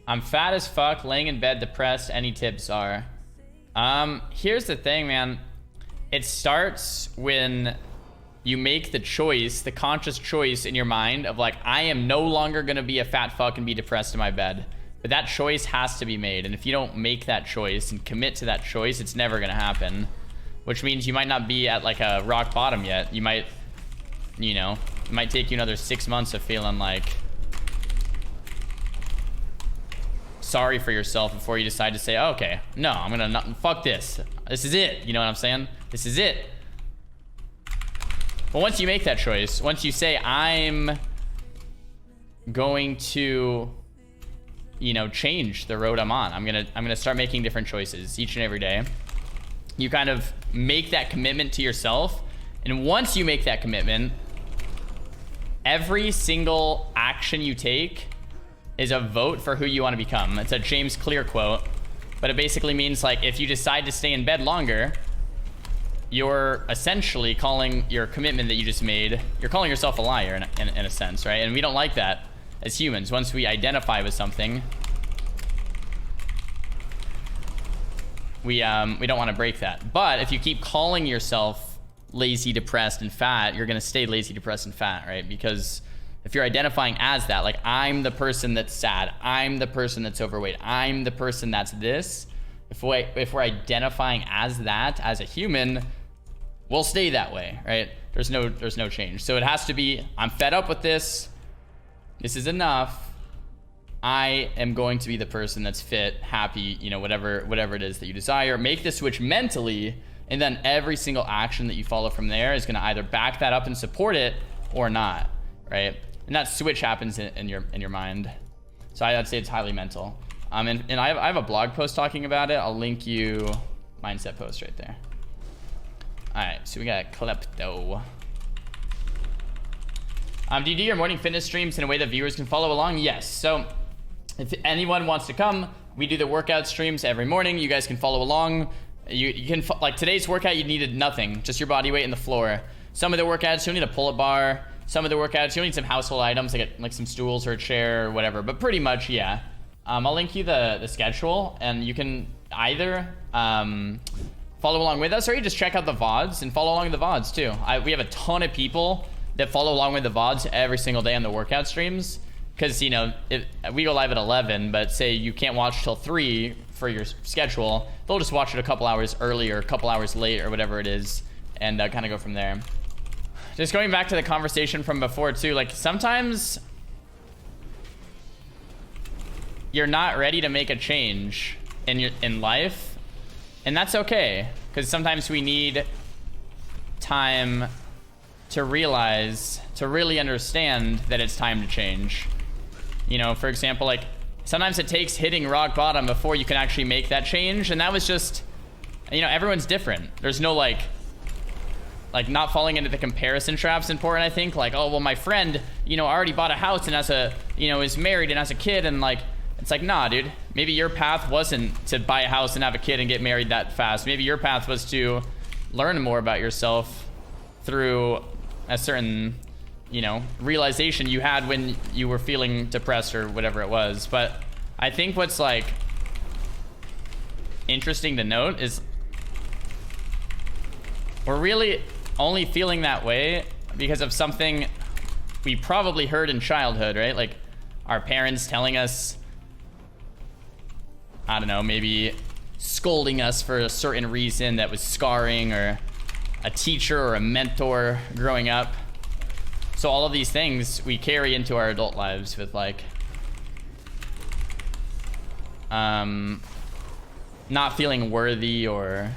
I'm fat as fuck, laying in bed, depressed. Any tips are? Here's the thing, man. It starts when you make the choice, the conscious choice in your mind of like, I am no longer gonna be a fat fuck and be depressed in my bed. But that choice has to be made. And if you don't make that choice and commit to that choice, it's never gonna happen. Which means you might not be at like a rock bottom yet. You might, you know, it might take you another 6 months of feeling like sorry for yourself before you decide to say, oh, okay, no, I'm gonna not, fuck this. This is it. You know what I'm saying? This is it. But once you make that choice, once you say, I'm going to, you know, change the road I'm on. I'm gonna start making different choices each and every day. You kind of make that commitment to yourself. And once you make that commitment, every single action you take is a vote for who you want to become. It's a James Clear quote, but it basically means like if you decide to stay in bed longer, you're essentially calling your commitment that you just made, you're calling yourself a liar in a sense, right? And we don't like that as humans. Once we identify with something, we don't want to break that. But if you keep calling yourself lazy, depressed, and fat, you're gonna stay lazy, depressed, and fat, right? Because if you're identifying as that, like I'm the person that's sad, I'm the person that's overweight, I'm the person that's this, if we're identifying as that as a human, we'll stay that way, right? There's no change. So it has to be, I'm fed up with this. This is enough. I am going to be the person that's fit, happy, you know, whatever it is that you desire. Make the switch mentally, and then every single action that you follow from there is going to either back that up and support it or not, right? And that switch happens in your mind. So I'd say it's highly mental. And I have a blog post talking about it. I'll link you mindset post right there. All right, so we got Klepto. Do you do your morning fitness streams in a way that viewers can follow along? Yes. So if anyone wants to come, we do the workout streams every morning. You guys can follow along. You can, like today's workout, you needed nothing, just your body weight in the floor. Some of the workouts, you'll need a pull-up bar. Some of the workouts, you'll need some household items, like some stools or a chair or whatever. But pretty much, yeah. I'll link you the schedule, and you can either follow along with us, or you just check out the VODs and follow along with the VODs too. We have a ton of people that follow along with the VODs every single day on the workout streams. Because, you know, we go live at 11, but say you can't watch till 3 for your schedule, they'll just watch it a couple hours early or a couple hours late or whatever it is, and kind of go from there. Just going back to the conversation from before too, like sometimes you're not ready to make a change in life, and that's okay, because sometimes we need time to realize, to really understand that it's time to change. You know, for example, like sometimes it takes hitting rock bottom before you can actually make that change, and that was just, you know, everyone's different. There's no like not falling into the comparison trap's important, I think. Like, oh, well, my friend, you know, already bought a house and is married and has a kid, and like, it's like, nah, dude, maybe your path wasn't to buy a house and have a kid and get married that fast. Maybe your path was to learn more about yourself through a certain, you know, realization you had when you were feeling depressed or whatever it was. But I think what's like interesting to note is we're really only feeling that way because of something we probably heard in childhood, right? Like our parents telling us, I don't know, maybe scolding us for a certain reason that was scarring, or a teacher or a mentor growing up. So all of these things we carry into our adult lives with like not feeling worthy or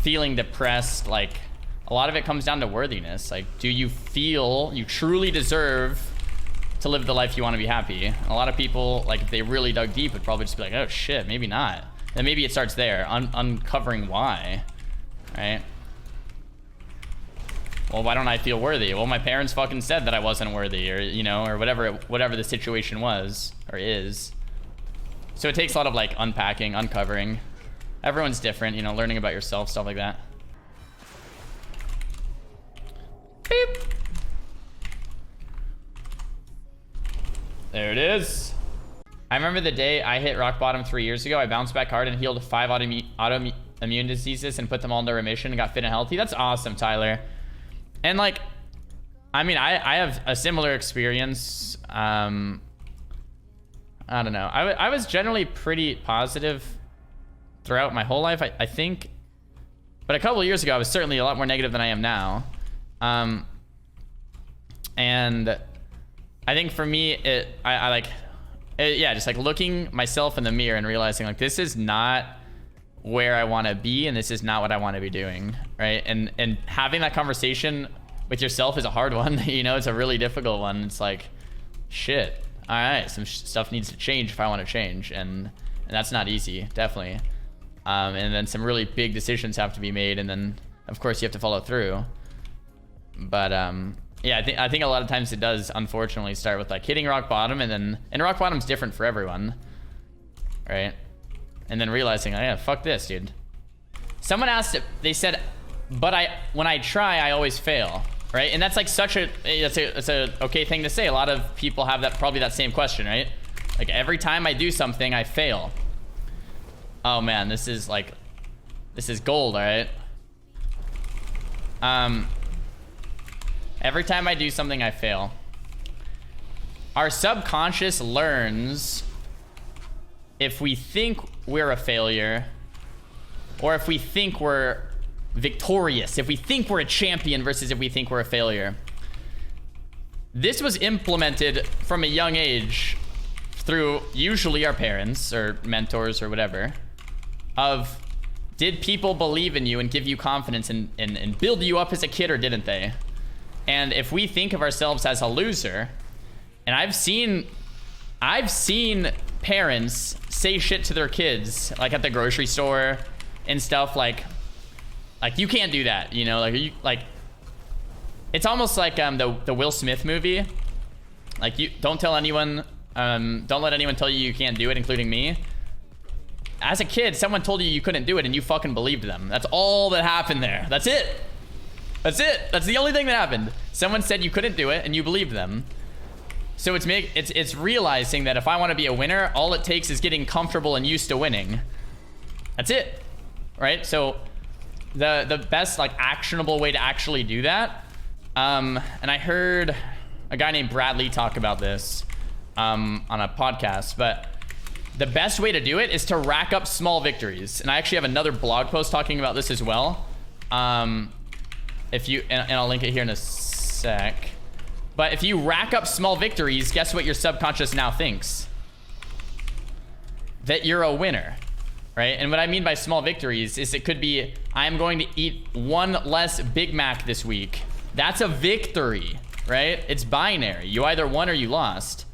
feeling depressed. Like a lot of it comes down to worthiness. Like, do you feel you truly deserve to live the life you want to be happy? And a lot of people, like if they really dug deep, would probably just be like, oh shit, maybe not. And maybe it starts there, uncovering why, right? Well, why don't I feel worthy? Well, my parents fucking said that I wasn't worthy, or, you know, or whatever the situation was or is. So it takes a lot of like unpacking, uncovering. Everyone's different, you know, learning about yourself, stuff like that. Beep. There it is. I remember the day I hit rock bottom 3 years ago. I bounced back hard and healed 5 autoimmune diseases and put them all into remission and got fit and healthy. That's awesome, Tyler. And like, I mean, I have a similar experience. I don't know. I was generally pretty positive throughout my whole life, I think. But a couple of years ago, I was certainly a lot more negative than I am now. And I think for me, yeah, just like looking myself in the mirror and realizing like, this is not where I want to be and this is not what I want to be doing, right? And having that conversation with yourself is a hard one. You know, it's a really difficult one. It's like, shit, all right, some stuff needs to change if I want to change, and that's not easy, definitely. And then some really big decisions have to be made, and then of course you have to follow through. But yeah, I think a lot of times it does unfortunately start with like hitting rock bottom, and rock bottom's different for everyone, right? And then realizing, oh yeah, fuck this, dude. Someone asked it, they said, but when I try, I always fail, right? And that's like it's a okay thing to say. A lot of people have probably that same question, right? Like every time I do something, I fail. Oh man, this is gold, all right? Every time I do something, I fail. Our subconscious learns if we think we're a failure, or if we think we're victorious, if we think we're a champion versus if we think we're a failure. This was implemented from a young age through usually our parents or mentors or whatever, of did people believe in you and give you confidence and build you up as a kid, or didn't they? And if we think of ourselves as a loser, and I've seen parents say shit to their kids, like at the grocery store and stuff, like you can't do that, you know, like it's almost like the Will Smith movie, like you don't tell anyone, don't let anyone tell you you can't do it, including me. As a kid, someone told you couldn't do it and you fucking believed them. That's all that happened there. That's it. That's it. That's the only thing that happened. Someone said you couldn't do it and you believed them. So it's realizing that if I want to be a winner, all it takes is getting comfortable and used to winning. That's it, right? So the best like actionable way to actually do that, and I heard a guy named Bradley talk about this on a podcast, but the best way to do it is to rack up small victories. And I actually have another blog post talking about this as well. If you, and I'll link it here in a sec. But if you rack up small victories, guess what your subconscious now thinks? That you're a winner, right? And what I mean by small victories is it could be, I'm going to eat 1 less Big Mac this week. That's a victory, right? It's binary. You either won or you lost.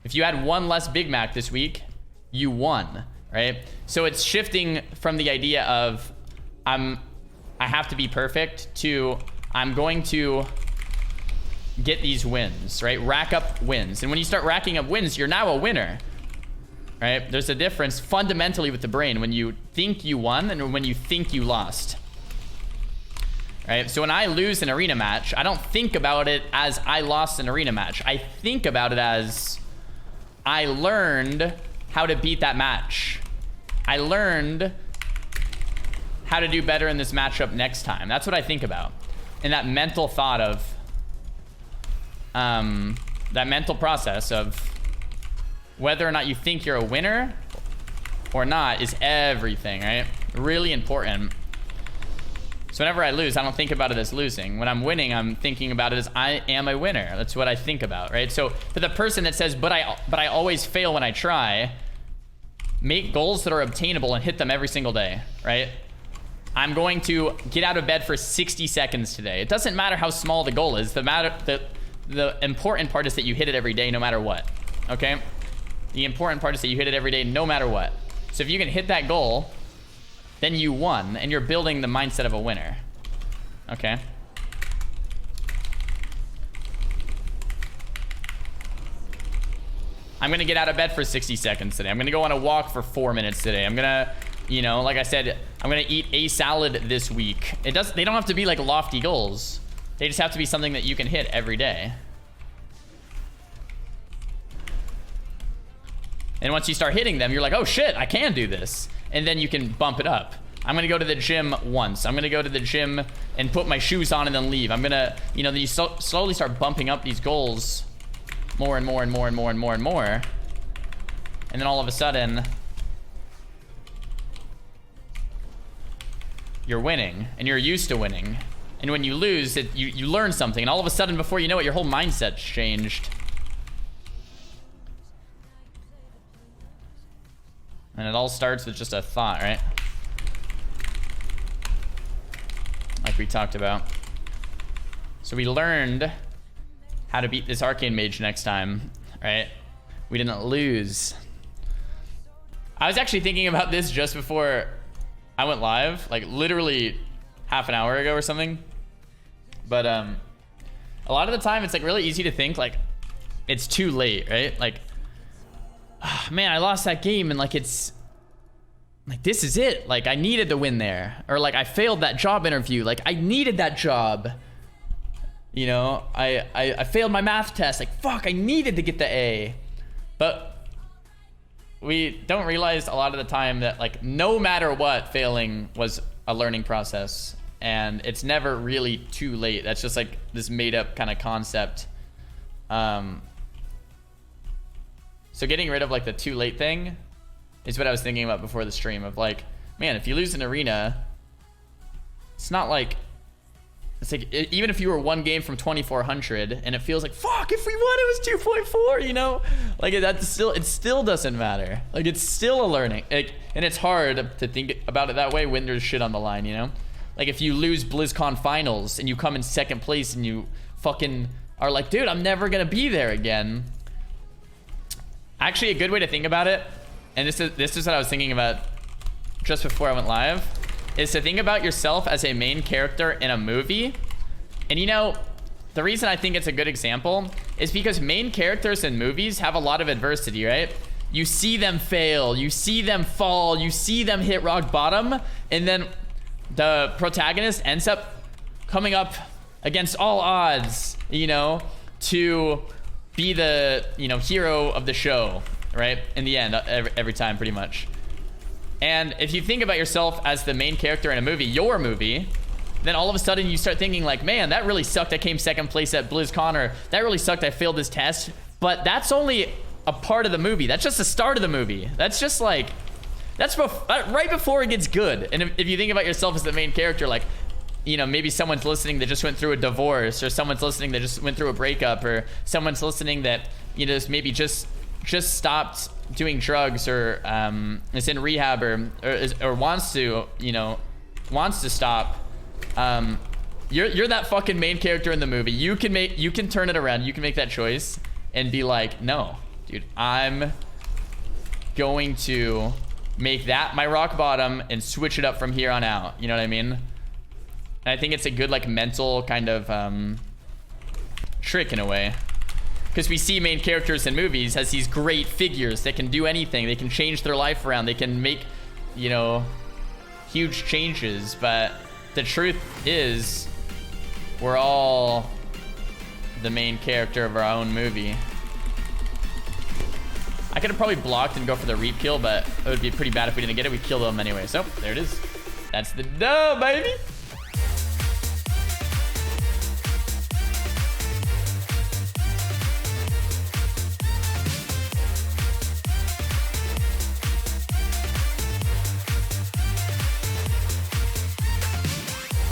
If you had 1 less Big Mac this week, you won, right? So it's shifting from the idea of I have to be perfect to I'm going to get these wins, right? Rack up wins. And when you start racking up wins, you're now a winner, right? There's a difference fundamentally with the brain when you think you won and when you think you lost, right? So when I lose an arena match, I don't think about it as I lost an arena match. I think about it as I learned how to beat that match. I learned how to do better in this matchup next time. That's what I think about. And that mental thought of, that mental process of whether or not you think you're a winner or not is everything, right? Really important. So whenever I lose, I don't think about it as losing. When I'm winning, I'm thinking about it as I am a winner. That's what I think about, right? So for the person that says, but I always fail when I try, make goals that are obtainable and hit them every single day, right? I'm going to get out of bed for 60 seconds today. It doesn't matter how small the goal is. The important part is that you hit it every day no matter what, okay? The important part is that you hit it every day no matter what. So if you can hit that goal, then you won, and you're building the mindset of a winner, okay? I'm gonna get out of bed for 60 seconds today. I'm gonna go on a walk for 4 minutes today. I'm gonna, you know, like I said, I'm gonna eat a salad this week. They don't have to be like lofty goals. They just have to be something that you can hit every day. And once you start hitting them, you're like, oh shit, I can do this. And then you can bump it up. I'm gonna go to the gym once. I'm gonna go to the gym and put my shoes on and then leave. I'm gonna, you know, then you slowly start bumping up these goals more and more and more and more and more and more. And then all of a sudden, you're winning and you're used to winning. And when you lose, you learn something. And all of a sudden, before you know it, your whole mindset's changed. And it all starts with just a thought, right? Like we talked about. So we learned how to beat this arcane mage next time, right? We didn't lose. I was actually thinking about this just before I went live, like literally half an hour ago or something. But a lot of the time it's like really easy to think like it's too late, right? Like, oh, man, I lost that game and like it's like, this is it. Like I needed to win there. Or like I failed that job interview. Like I needed that job. You know, I failed my math test. Like, fuck, I needed to get the A. But we don't realize a lot of the time that like no matter what, failing was a learning process. And it's never really too late. That's just like this made up kind of concept. So getting rid of like the too late thing is what I was thinking about before the stream of like, man, if you lose an arena, it's not like, it's like, even if you were one game from 2,400 and it feels like, fuck, if we won, it was 2.4, you know? Like that's still, it still doesn't matter. Like it's still a learning. Like, and it's hard to think about it that way when there's shit on the line, you know? Like if you lose BlizzCon finals and you come in second place and you fucking are like, dude, I'm never gonna be there again. Actually, a good way to think about it, and this is what I was thinking about just before I went live, is to think about yourself as a main character in a movie. And you know, the reason I think it's a good example is because main characters in movies have a lot of adversity, right? You see them fail, you see them fall, you see them hit rock bottom, and then the protagonist ends up coming up against all odds, you know, to be the, you know, hero of the show, right? In the end, every time, pretty much. And if you think about yourself as the main character in a movie, your movie, then all of a sudden you start thinking like, man, that really sucked. I came second place at BlizzCon, or that really sucked. I failed this test. But that's only a part of the movie. That's just the start of the movie. That's just like, that's right before it gets good. And if you think about yourself as the main character, like, you know, maybe someone's listening that just went through a divorce, or someone's listening that just went through a breakup, or someone's listening that, you know, maybe just stopped doing drugs, or is in rehab, or wants to, you know, wants to stop. You're that fucking main character in the movie. You can turn it around. You can make that choice and be like, no, dude, I'm going to make that my rock bottom and switch it up from here on out. You know what I mean? And I think it's a good like mental kind of trick in a way, because we see main characters in movies as these great figures that can do anything. They can change their life around. They can make, you know, huge changes. But the truth is, we're all the main character of our own movie. I could have probably blocked and go for the reap kill, but it would be pretty bad if we didn't get it. We killed them anyway. So there it is. That's the dub, baby.